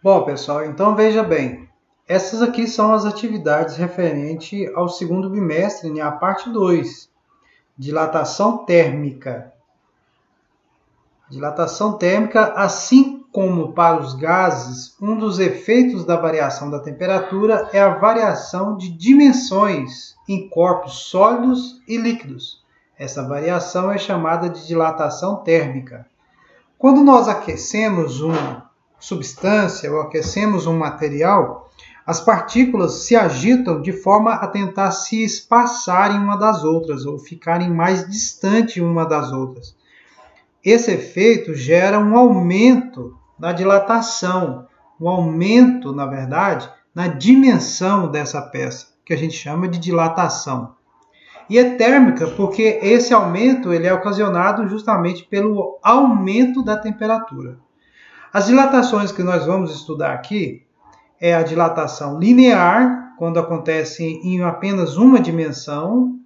Bom, pessoal, então veja bem. Essas aqui são as atividades referentes ao segundo bimestre, né, a parte 2, dilatação térmica. Dilatação térmica, assim como para os gases, um dos efeitos da variação da temperatura é a variação de dimensões em corpos sólidos e líquidos. Essa variação é chamada de dilatação térmica. Quando nós aquecemos uma substância ou aquecemos um material, as partículas se agitam de forma a tentar se espaçarem uma das outras ou ficarem mais distantes uma das outras. Esse efeito gera um aumento na dilatação, um aumento, na verdade, na dimensão dessa peça, que a gente chama de dilatação. E é térmica porque esse aumento ele é ocasionado justamente pelo aumento da temperatura. As dilatações que nós vamos estudar aqui é a dilatação linear, quando acontece em apenas uma dimensão,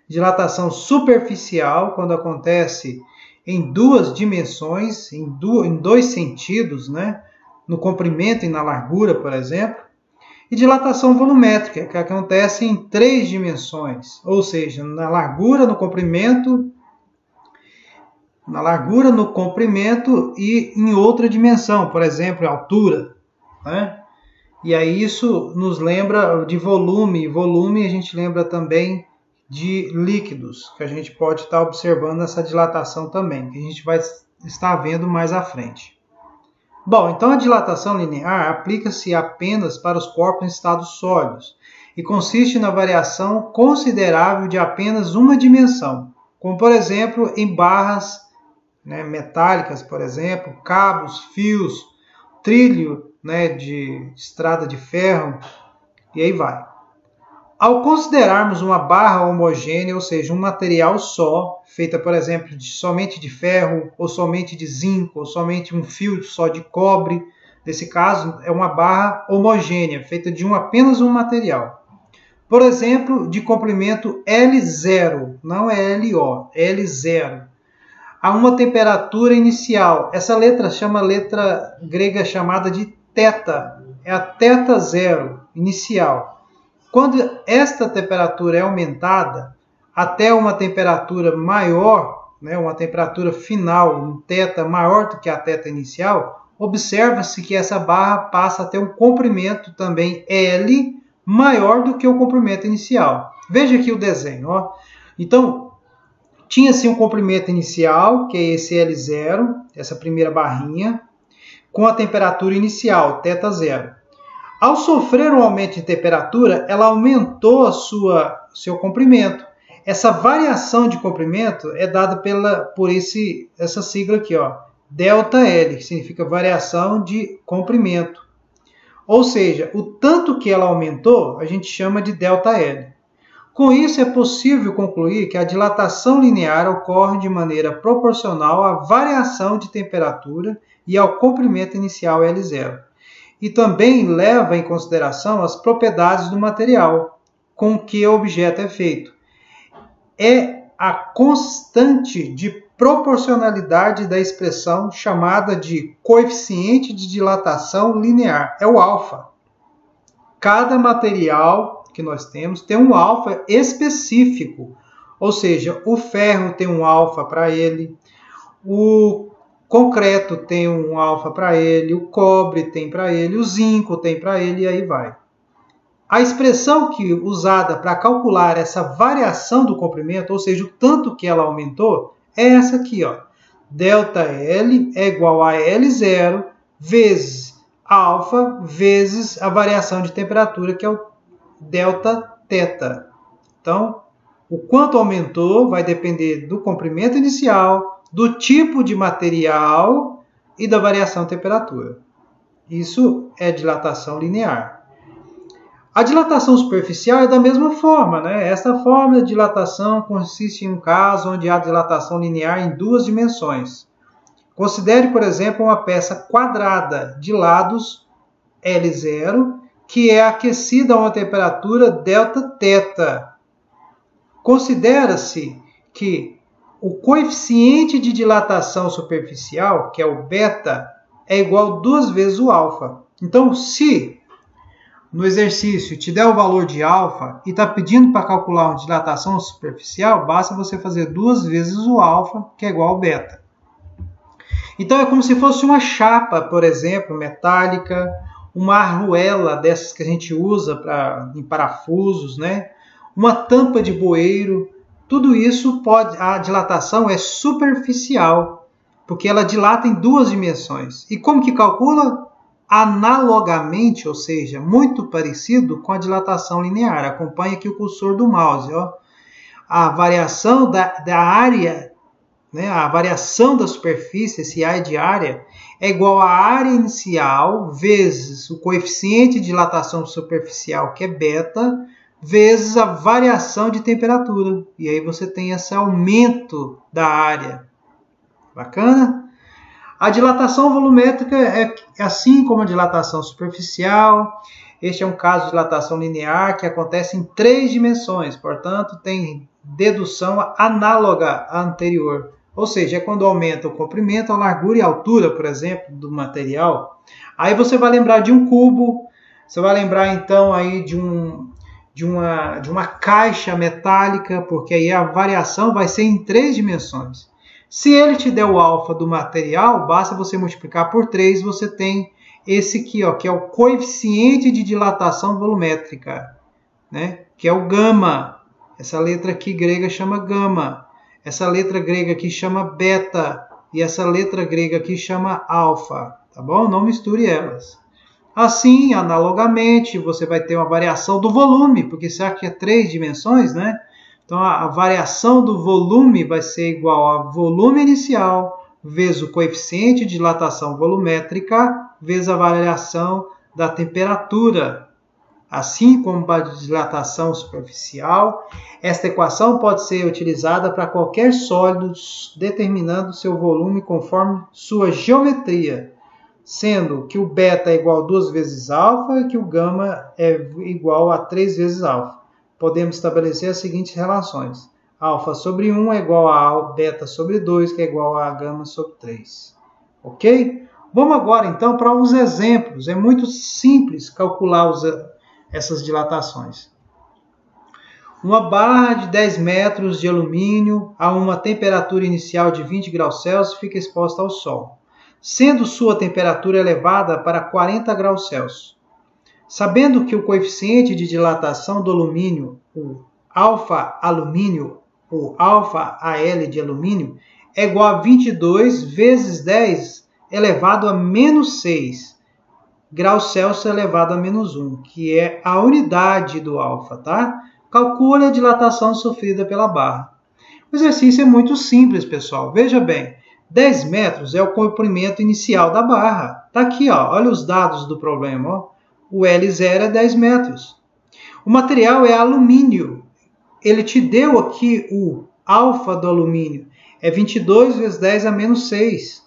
dilatação superficial, quando acontece em duas dimensões, em dois sentidos, né? No comprimento e na largura, por exemplo, e dilatação volumétrica, que acontece em três dimensões, ou seja, na largura, no comprimento e em outra dimensão, por exemplo, altura, né? E aí isso nos lembra de volume, a gente lembra também de líquidos, que a gente pode estar observando essa dilatação também, que a gente vai estar vendo mais à frente. Bom, então a dilatação linear aplica-se apenas para os corpos em estados sólidos e consiste na variação considerável de apenas uma dimensão, como por exemplo em barras, né, metálicas, por exemplo, cabos, fios, trilho, né, de estrada de ferro, e aí vai. Ao considerarmos uma barra homogênea, ou seja, um material só, feita, por exemplo, somente de ferro, ou somente de zinco, ou somente um fio só de cobre, nesse caso, é uma barra homogênea, feita de apenas um material. Por exemplo, de comprimento L0, não é LO, L0. A uma temperatura inicial. Essa letra chama letra grega chamada de θ, é a θ0, inicial. Quando esta temperatura é aumentada até uma temperatura maior, né, uma temperatura final, um θ maior do que a θ inicial, observa-se que essa barra passa a ter um comprimento também L maior do que o comprimento inicial. Veja aqui o desenho. Ó. Então, tinha-se um comprimento inicial, que é esse L0, essa primeira barrinha, com a temperatura inicial, θ0. Ao sofrer um aumento de temperatura, ela aumentou seu comprimento. Essa variação de comprimento é dada por essa sigla aqui, ó, ΔL, que significa variação de comprimento. Ou seja, o tanto que ela aumentou, a gente chama de ΔL. Com isso, é possível concluir que a dilatação linear ocorre de maneira proporcional à variação de temperatura e ao comprimento inicial L0. E também leva em consideração as propriedades do material com que o objeto é feito. É a constante de proporcionalidade da expressão chamada de coeficiente de dilatação linear, é o alfa. Cada material que nós temos tem um alfa específico, ou seja, o ferro tem um alfa para ele, o concreto tem um alfa para ele, o cobre tem para ele, o zinco tem para ele e aí vai. A expressão usada para calcular essa variação do comprimento, ou seja, o tanto que ela aumentou, é essa aqui, ó. ΔL é igual a L0 vezes alfa vezes a variação de temperatura, que é o Δθ. Então, o quanto aumentou vai depender do comprimento inicial, do tipo de material e da variação de temperatura. Isso é dilatação linear. A dilatação superficial é da mesma forma, né? Esta forma de dilatação consiste em um caso onde há dilatação linear em duas dimensões. Considere, por exemplo, uma peça quadrada de lados L0, que é aquecida a uma temperatura Δθ. Considera-se que o coeficiente de dilatação superficial, que é o beta, é igual a 2 vezes o alfa. Então, se no exercício te der o valor de alfa e está pedindo para calcular uma dilatação superficial, basta você fazer 2 vezes o alfa, que é igual ao beta. Então é como se fosse uma chapa, por exemplo, metálica, uma arruela dessas que a gente usa em parafusos, né? Uma tampa de bueiro. Tudo isso a dilatação é superficial, porque ela dilata em 2 dimensões. E como que calcula? Analogamente, ou seja, muito parecido com a dilatação linear. Acompanhe aqui o cursor do mouse. Ó. A variação da área, né, a variação da superfície, esse A de área, é igual à área inicial vezes o coeficiente de dilatação superficial, que é beta, vezes a variação de temperatura. E aí você tem esse aumento da área. Bacana? A dilatação volumétrica é assim como a dilatação superficial. Este é um caso de dilatação linear que acontece em 3 dimensões, portanto, tem dedução análoga à anterior. Ou seja, é quando aumenta o comprimento, a largura e a altura, por exemplo, do material. Aí você vai lembrar de um cubo, você vai lembrar então aí de uma caixa metálica, porque aí a variação vai ser em 3 dimensões. Se ele te der o alfa do material, basta você multiplicar por 3, você tem esse aqui, ó, que é o coeficiente de dilatação volumétrica, né? Que é o gama. Essa letra aqui grega chama gama. Essa letra grega aqui chama beta. E essa letra grega aqui chama alfa. Tá bom? Não misture elas. Assim, analogamente, você vai ter uma variação do volume, porque você acha que é 3 dimensões, né? Então, a variação do volume vai ser igual a volume inicial vezes o coeficiente de dilatação volumétrica vezes a variação da temperatura. Assim como para a dilatação superficial, esta equação pode ser utilizada para qualquer sólido, determinando seu volume conforme sua geometria, sendo que o beta é igual a 2 vezes alfa e que o gama é igual a 3 vezes alfa. Podemos estabelecer as seguintes relações. Alfa sobre 1 é igual a beta sobre 2, que é igual a gama sobre 3. Ok? Vamos agora, então, para os exemplos. É muito simples calcular essas dilatações. Uma barra de 10 metros de alumínio a uma temperatura inicial de 20 graus Celsius fica exposta ao sol, sendo sua temperatura elevada para 40 graus Celsius. Sabendo que o coeficiente de dilatação do alumínio, o alfa-alumínio, ou alfa-Al de alumínio, é igual a 22 vezes 10 elevado a menos 6 graus Celsius elevado a menos 1, que é a unidade do alfa, tá? Calcule a dilatação sofrida pela barra. O exercício é muito simples, pessoal. Veja bem, 10 metros é o comprimento inicial da barra. Tá aqui, ó. Olha os dados do problema, ó. O L0 é 10 metros. O material é alumínio. Ele te deu aqui o alfa do alumínio. É 22 vezes 10 a menos 6.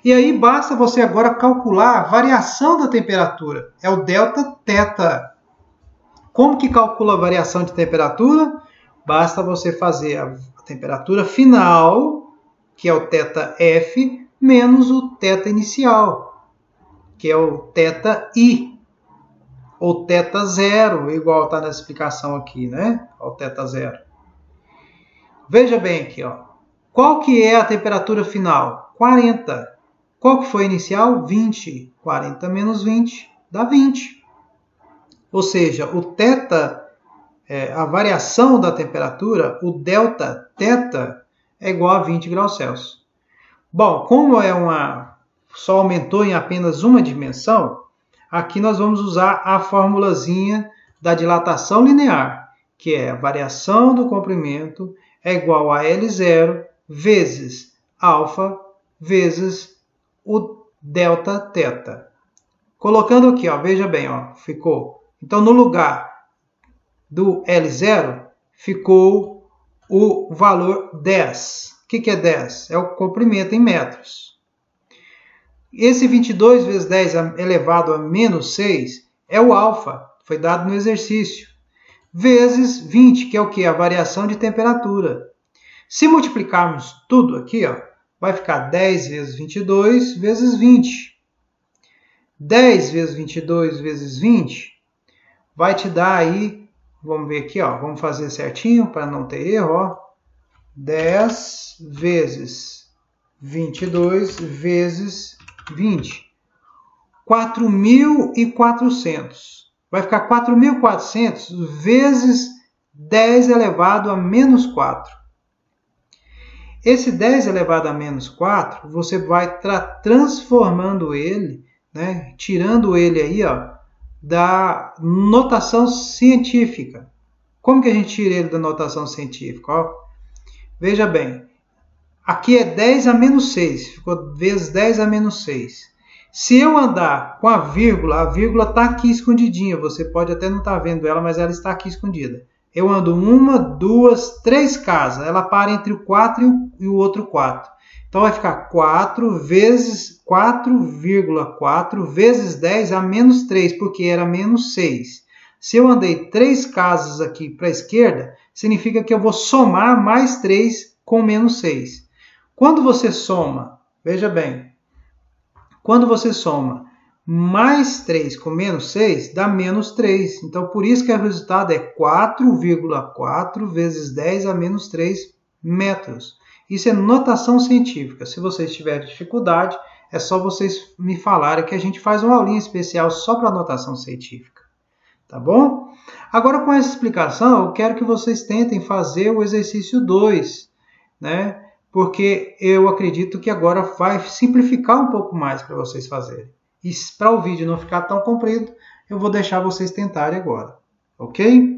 E aí basta você agora calcular a variação da temperatura. É o delta θ. Como que calcula a variação de temperatura? Basta você fazer a temperatura final, que é o θF, menos o θ inicial, que é o θi, ou θ0, igual está na explicação aqui, né? O θ0. Veja bem aqui, ó. Qual que é a temperatura final? 40. Qual que foi a inicial? 20. 40 menos 20 dá 20. Ou seja, o θ, a variação da temperatura, o delta θ, é igual a 20 graus Celsius. Bom, como só aumentou em apenas uma dimensão, aqui nós vamos usar a formulazinha da dilatação linear, que é a variação do comprimento é igual a L0 vezes alfa vezes o delta θ. Colocando aqui, ó, veja bem, ó, ficou. Então, no lugar do L0, ficou o valor 10. O que é 10? É o comprimento em metros. Esse 22 vezes 10 elevado a menos 6 é o alfa, foi dado no exercício, vezes 20, que é o que? A variação de temperatura. Se multiplicarmos tudo aqui, ó, vai ficar 10 vezes 22 vezes 20. 10 vezes 22 vezes 20 vai te dar aí, vamos ver aqui, ó, vamos fazer certinho para não ter erro, ó. 10 vezes 22 vezes 20. 4.400. Vai ficar 4.400 vezes 10 elevado a menos 4. Esse 10 elevado a menos 4, você vai estar transformando ele, né, tirando ele aí, ó, da notação científica. Como que a gente tira ele da notação científica? Ó, veja bem, aqui é 10 a menos 6, ficou vezes 10 a menos 6. Se eu andar com a vírgula está aqui escondidinha, você pode até não estar vendo ela, mas ela está aqui escondida. Eu ando 1, 2, 3 casas, ela para entre o 4 e o outro 4. Então vai ficar 4 vezes 4,4 vezes 10 a menos 3, porque era menos 6. Se eu andei 3 casas aqui para a esquerda, significa que eu vou somar mais 3 com menos 6. Quando você soma, veja bem, quando você soma mais 3 com menos 6, dá menos 3. Então, por isso que o resultado é 4,4 vezes 10 a menos 3 metros. Isso é notação científica. Se vocês tiverem dificuldade, é só vocês me falarem que a gente faz uma aulinha especial só para notação científica. Tá bom? Agora, com essa explicação, eu quero que vocês tentem fazer o exercício 2, né? Porque eu acredito que agora vai simplificar um pouco mais para vocês fazerem. E para o vídeo não ficar tão comprido, eu vou deixar vocês tentarem agora, ok?